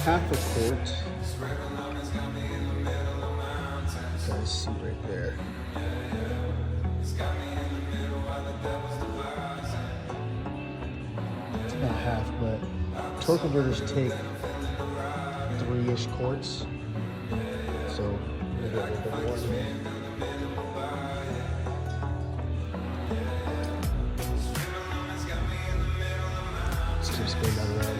half a quart. You guys see right there. It's not half, but torque converters take 3-ish quarts. So maybe a little bit more here. Let's keep spinning that around.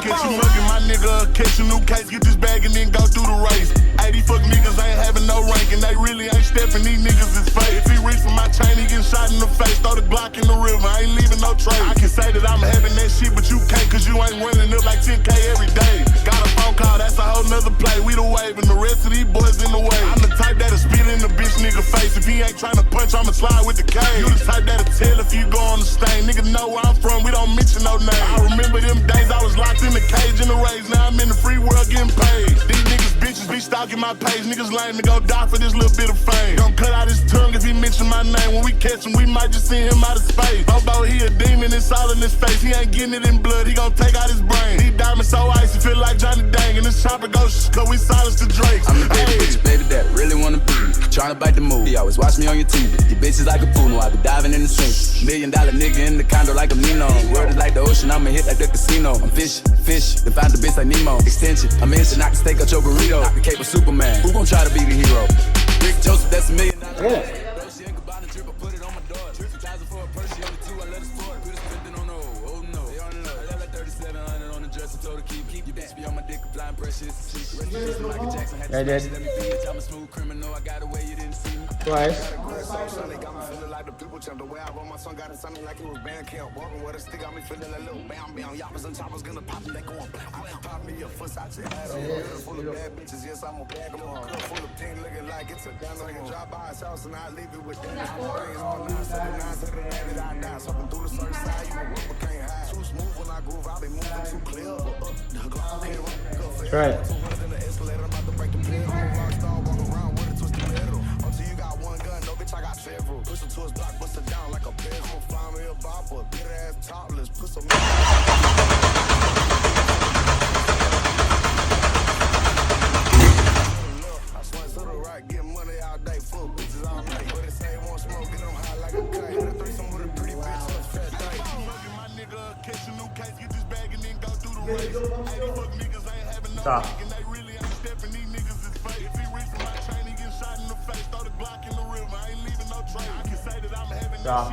Catch you fucking my nigga, catch a new case, get this bag and then go through the race. 80 fuck niggas ain't having no rank and they really ain't stepping, these niggas is fake. If he reach for my chain, he get shot in the face, throw the Glock in the river, I ain't leaving no trace. I can say that I'm having that shit, but you can't cause you ain't running up like 10K every day. Got a phone call, that's a whole nother play, we the wave and the rest of these boys in the way. I'm the type that'll spit in the bitch nigga face, if he ain't trying to punch, I'ma slide with the K. You the type that'll tell if you go on the stain, nigga know where I'm from, we don't mention no name. I remember them days I was locked in the cage in the race, now I'm in the free world getting paid. These niggas bitches be stalking my page, niggas lame to go die for this little bit of fame. Don't cut out his tongue if he mention my name, when we catch him we might just send him out of space. Bobo, he a demon, it's all in his face, he ain't getting it in blood, he gon' take out his brain. These diamonds so icy, feel like Johnny Dang, and this chopper go cause we silence the Drakes. I'm the baby bitch, baby that really wanna be me. Tryna bite the move, he always watch me on your TV. You bitches like a pool, I be diving in the sink. $1 million nigga in the condo like a Mino. World is like the ocean, I'ma hit like the casino. I'm fish, then find the bitch like Nemo. Extension, I'm in to knock the steak out your burrito. Knock the cape of Superman, who gon' try to be the hero? Rick Joseph, that's $1 million. Yeah. I did. Twice. Try it. Stop. Stop.